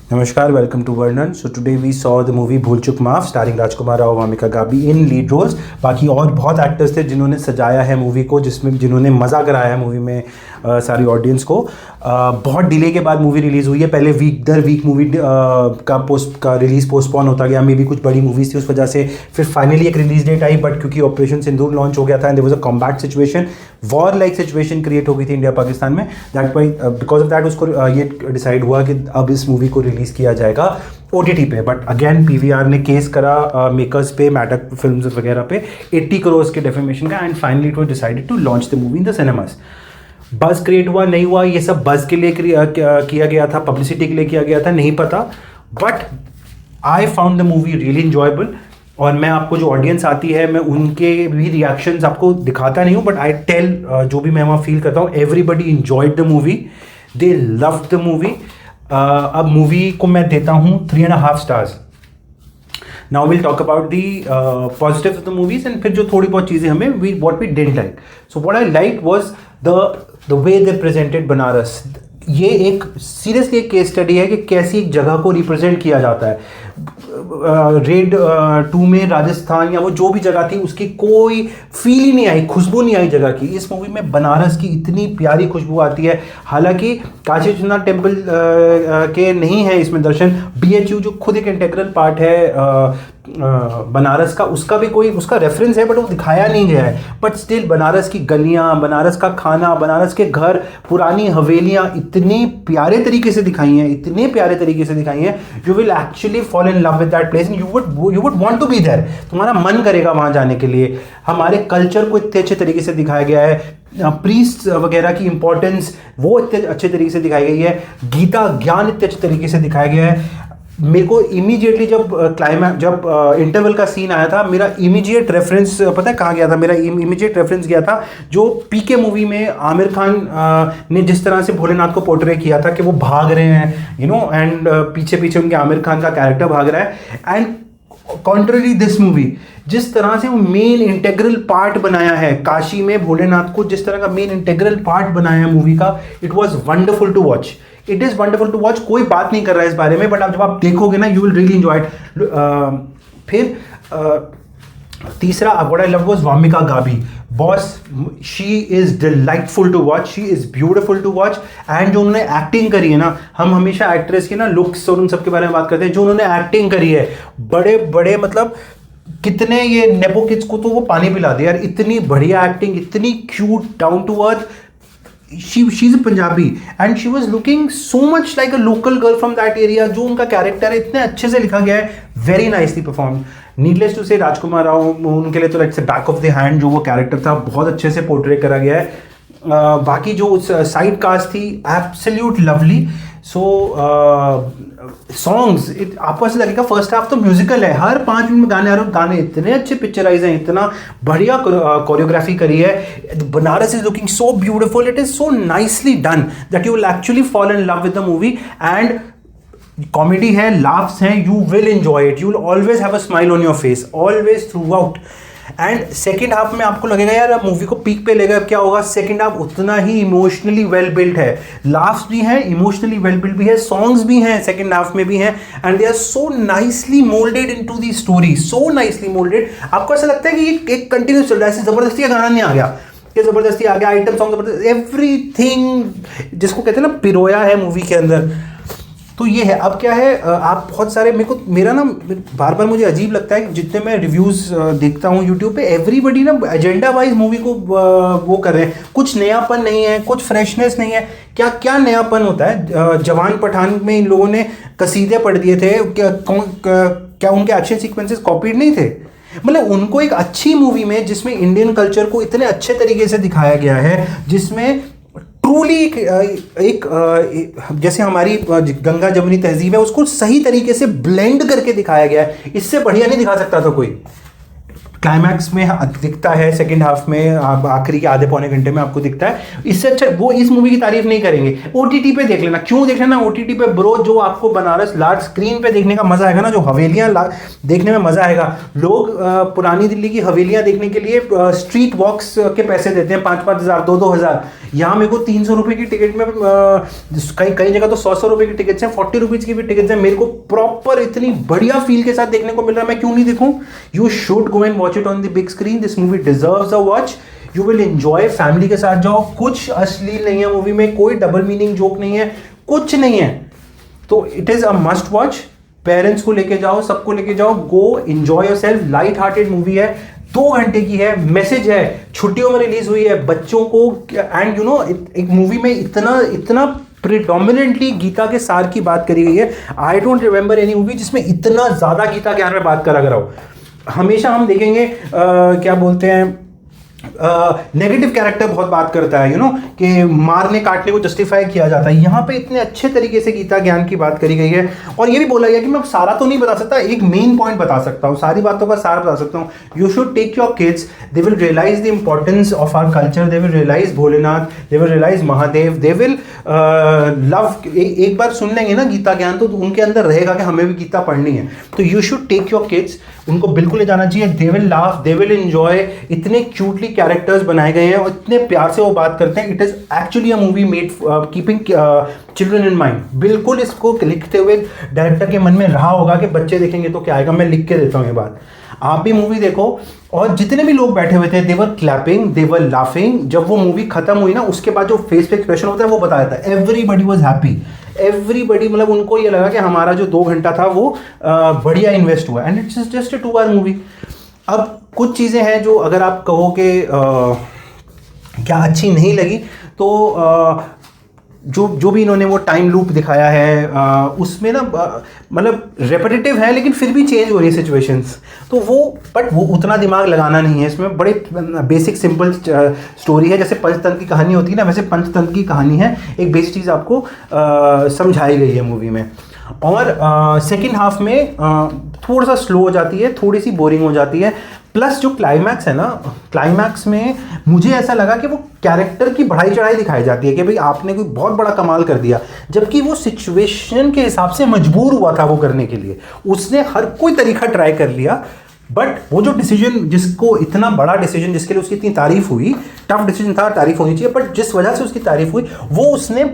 Namaskar, welcome to Varnan. So today we saw the movie Bhul Chuk Maaf starring Rajkumar Rao, Bhumika Gabi in lead roles. बाकी और बहुत actors थे जिन्होंने सजाया है movie को, जिन्होंने मज़ा कराया है मूवी में सारी ऑडियंस को। बहुत डिले के बाद मूवी रिलीज़ हुई है। पहले वीक दर वीक मूवी का रिलीज़ पोस्टपोन होता गया। मे भी कुछ बड़ी मूवीज़ थी उस वजह से फिर फाइनली एक रिलीज डेट आई, बट क्योंकि ऑपरेशन सिंदूर लॉन्च हो गया था and there was a combat situation, war like situation create हो गई थी इंडिया पाकिस्तान में। That why because of that उसको ये डिसाइड हुआ कि अब इस मूवी को रिलीज़ किया जाएगा OTT पे। बट अगेन PVR ने केस करा मेकर्स पे, मैटक फिल्म्स वगैरह पे 80 करोड़ के डेफेमेशन का, and finally it was decided to launch the movie in the cinemas. Buzz create हुआ नहीं हुआ, ये सब बज़ के लिए किया गया था, पब्लिसिटी के लिए किया गया था, नहीं पता। But I found the movie really enjoyable, और मैं आपको जो ऑडियंस आती है मैं उनके भी रिएक्शंस आपको दिखाता नहीं हूँ, बट आई टेल जो भी मैं वहाँ फील करता हूँ, everybody enjoyed the movie, they love the movie. अब मूवी को मैं देता हूँ 3.5 stars. Now will talk about the positives of the movies, and फिर जो थोड़ी बहुत चीज़ें हमें what we didn't like. So what I like was the way they presented Banaras. ये एक सीरियसली एक केस स्टडी है कि कैसी एक जगह को रिप्रेजेंट किया जाता है। रेड 2 में राजस्थान या वो जो भी जगह थी उसकी कोई फील ही नहीं आई, खुशबू नहीं आई जगह की। इस मूवी में बनारस की इतनी प्यारी खुशबू आती है। हालांकि काशी विश्वनाथ टेम्पल के नहीं है इसमें दर्शन, BHU जो खुद एक इंटेग्रल पार्ट है बनारस का, उसका भी कोई उसका रेफरेंस है बट वो दिखाया नहीं गया है। बट स्टिल बनारस की गलियां, बनारस का खाना, बनारस के घर, पुरानी हवेलियां इतनी प्यारे तरीके से दिखाई हैं, इतने प्यारे तरीके से दिखाई हैं, you will actually fall in love with that place and you would want to be there. तुम्हारा मन करेगा वहां जाने के लिए। हमारे कल्चर को इतने अच्छे तरीके से दिखाया गया है, प्रीस्ट वगैरह की इंपॉर्टेंस वो इतने अच्छे तरीके से दिखाई गई है, गीता ज्ञान इतने अच्छे तरीके से दिखाया गया है। मेरे को इमीडिएटली जब इंटरवल का सीन आया था, मेरा इमीडिएट रेफरेंस पता है कहाँ गया था? मेरा इमीडिएट रेफरेंस गया था जो PK मूवी में आमिर खान ने जिस तरह से भोलेनाथ को पोर्ट्रे किया था कि वो भाग रहे हैं एंड पीछे पीछे उनके आमिर खान का कैरेक्टर भाग रहा है। एंड कॉन्ट्ररी दिस मूवी, जिस तरह से वो मेन इंटेग्रल पार्ट बनाया है काशी में भोलेनाथ को, जिस तरह का मेन इंटेग्रल पार्ट बनाया है मूवी का, it was wonderful to watch. It is wonderful to watch. कोई बात नहीं कर रहा है इस बारे में, बट अब जब आप देखोगे ना, you will really enjoy it. फिर तीसरा what I love was Wamiqa Gabbi. Boss, she is delightful to watch, she is beautiful to watch. And जो उन्होंने एक्टिंग करी है ना, हम हमेशा एक्ट्रेस की ना लुक्स और उन सबके बारे में बात करते हैं, जो उन्होंने एक्टिंग करी है, बड़े बड़े मतलब कितने ये नेपो किड्स को तो वो पानी पिला दिया यार। इतनी बढ़िया एक्टिंग, इतनी cute, down to earth. she's a Punjabi and she was looking so much like a local girl from that area। जो उनका कैरेक्टर है इतने अच्छे से लिखा गया है, very nicely perform. Needless to say Rajkummar Rao उनके लिए तो like back of the hand जो वो कैरेक्टर था बहुत अच्छे से पोर्ट्रे करा गया है। बाकी जो साइड कास्ट थी एब्सोल्यूट लवली। सो सॉन्ग्स आपको ऐसा लगेगा फर्स्ट हाफ तो म्यूजिकल है, हर 5 मिनट में गाने आ रहे हैं, गाने इतने अच्छे पिक्चराइज हैं, इतना बढ़िया कोरियोग्राफी करी है। Banaras is looking so beautiful, it is so nicely done that you will actually fall in love with the movie. And comedy है, लाफ्स हैं, you will enjoy it, you will always have a smile on your face always through out. And second half में आपको लगेगा यार अब movie को peak पे लेगा, क्या होगा? सेकेंड हाफ उतना ही इमोशनली वेल बिल्ट है, लाफ्स भी हैं, इमोशनली वेल बिल्ट भी है, सॉन्ग्स भी हैं सेकेंड हाफ में भी हैं, and they are so nicely moulded into the story, so nicely moulded. आपको ऐसा लगता है कि ये एक कंटिन्यूस चल रहा है, ऐसे जबरदस्ती का गाना नहीं आ गया कि जबरदस्ती आ गया, आइटम सॉन्ग जबरदस्ती, एवरीथिंग जिसको कहते हैं ना पिरोया है मूवी के अंदर। तो ये है। अब क्या है, आप बहुत सारे मेरा ना बार बार मुझे अजीब लगता है जितने मैं रिव्यूज़ देखता हूँ यूट्यूब पे, एवरीबडी ना एजेंडा वाइज मूवी को वो कर रहे हैं, कुछ नयापन नहीं है, कुछ फ्रेशनेस नहीं है। क्या क्या नयापन होता है? जवान पठान में इन लोगों ने कसीदे पढ़ दिए थे, क्या उनके एक्शन सीक्वेंसेस कॉपीड नहीं थे? मतलब उनको एक अच्छी मूवी में जिसमें इंडियन कल्चर को इतने अच्छे तरीके से दिखाया गया है, जिसमें ट्रूली एक जैसे हमारी गंगा जमुनी तहजीब है उसको सही तरीके से ब्लेंड करके दिखाया गया है, इससे बढ़िया नहीं दिखा सकता था कोई। क्लाइमैक्स में दिखता है, सेकंड हाफ में आखिरी के आधे पौने घंटे में आपको दिखता है, इससे अच्छा वो इस मूवी की तारीफ नहीं करेंगे। OTT पे देख लेना, क्यों देख लेना OTT पे ब्रो? जो आपको बनारस लार्ज स्क्रीन पे देखने का मजा आएगा ना, जो हवेलियां देखने में मजा आएगा। लोग पुरानी दिल्ली की हवेलियां देखने के लिए स्ट्रीट वॉक्स के पैसे देते हैं, 5-5 हज़ार, 2-2 हज़ार। यहाँ मेरे को 300 रुपये की टिकट में कई कई जगह तो 100 रुपये की टिकट्स हैं, 40 रुपीज़ की भी टिकट्स हैं, मेरे को प्रॉपर इतनी बढ़िया फील के साथ देखने को मिल रहा है, मैं क्यों नहीं देखूँ? You should go and watch it on the big screen, this movie deserves a watch, you will enjoy, family के साथ जाओ, कुछ अश्लील नहीं है मूवी में, कोई डबल मीनिंग जोक नहीं है, कुछ नहीं है, तो it is a must watch. Parents को लेके जाओ, सबको लेके जाओ, गो enjoy yourself, light hearted movie है, 2 घंटे की है, मैसेज है, छुट्टियों में रिलीज हुई है, बच्चों को, एंड यू नो एक मूवी में इतना प्रिडोमिनेंटली गीता के सार की बात करी गई है। I don't remember any movie जिसमें इतना ज़्यादा गीता के बारे में बात करा गया हो। हमेशा हम देखेंगे क्या बोलते हैं, नेगेटिव कैरेक्टर बहुत बात करता है, यू नो, कि मारने काटने को जस्टिफाई किया जाता है। यहाँ पे इतने अच्छे तरीके से गीता ज्ञान की बात करी गई है, और ये भी बोला गया कि मैं सारा तो नहीं बता सकता, एक मेन पॉइंट बता सकता हूँ, सारी बातों का सार बता सकता हूँ। You should take your kids, they will realise the importance of our culture, they will realise Bholenath, they will realise Mahadev, they will love. एक बार सुन लेंगे ना गीता ज्ञान तो उनके अंदर रहेगा कि हमें भी गीता पढ़नी है, तो you should take your kids, उनको बिल्कुल ले जाना चाहिए। They will laugh, they will enjoy, इतने क्यूटली कैरेक्टर्स बनाए गए हैं और इतने प्यार से वो बात करते हैं। It is actually a movie made keeping children in mind. बिल्कुल इसको लिखते हुए डायरेक्टर के मन में रहा होगा कि बच्चे देखेंगे तो क्या आएगा, मैं लिख के देता हूँ ये बात। आप भी मूवी देखो, और जितने भी लोग बैठे हुए थे दे वर क्लैपिंग, दे वर लाफिंग। जब वो मूवी खत्म हुई ना, उसके बाद जो फेस पे एक्सप्रेशन होता है वो बताया था, एवरीबडी वॉज हैप्पी, एवरीबडी, मतलब उनको ये लगा कि हमारा जो 2 घंटा था वो बढ़िया इन्वेस्ट हुआ, and it's just a 2 hour movie. अब कुछ चीज़ें हैं जो अगर आप कहो कि क्या अच्छी नहीं लगी, तो जो भी इन्होंने वो टाइम लूप दिखाया है उसमें ना मतलब रेपिटेटिव है, लेकिन फिर भी चेंज हो रही है सिचुएशंस, तो वो उतना दिमाग लगाना नहीं है इसमें। बड़े बेसिक सिंपल स्टोरी है, जैसे पंचतंत्र की कहानी होती है ना, वैसे पंचतंत्र की कहानी है। एक बेसिक चीज़ आपको समझाई गई है मूवी में, और सेकेंड हाफ में थोड़ा सा स्लो हो जाती है, थोड़ी सी बोरिंग हो जाती है। प्लस जो क्लाइमैक्स है ना, क्लाइमैक्स में मुझे ऐसा लगा कि वो कैरेक्टर की बढ़ाई चढ़ाई दिखाई जाती है कि भाई आपने कोई बहुत बड़ा कमाल कर दिया, जबकि वो सिचुएशन के हिसाब से मजबूर हुआ था वो करने के लिए। उसने हर कोई तरीका ट्राई कर लिया, बट वो जो डिसीजन, जिसको इतना बड़ा डिसीजन, जिसके लिए उसकी इतनी तारीफ हुई, टफ डिसीजन था, तारीफ होनी चाहिए, बट जिस वजह से उसकी तारीफ हुई वो उसने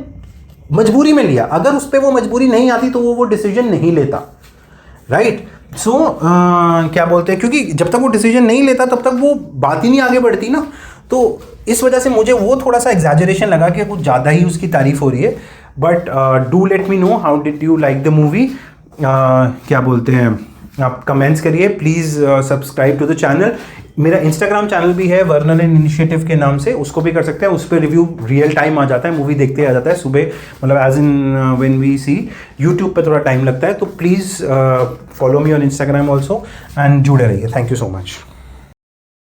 मजबूरी में लिया। अगर उस पर वो मजबूरी नहीं आती तो वो डिसीजन नहीं लेता, राइट। सो क्या बोलते हैं, क्योंकि जब तक वो डिसीजन नहीं लेता तब तक वो बात ही नहीं आगे बढ़ती ना, तो इस वजह से मुझे वो थोड़ा सा एग्जैजरेशन लगा कि कुछ ज़्यादा ही उसकी तारीफ हो रही है। But do let me know how did you like the movie, क्या बोलते हैं, आप कमेंट्स करिए please. Subscribe to the channel. मेरा इंस्टाग्राम चैनल भी है वर्नल इनिशिएटिव के नाम से, उसको भी कर सकते हैं। उस पर रिव्यू रियल टाइम आ जाता है, मूवी देखते आ जाता है सुबह, मतलब as in when we see. YouTube पे थोड़ा टाइम लगता है, तो please follow me on Instagram also and जुड़े रहिए। Thank you so much.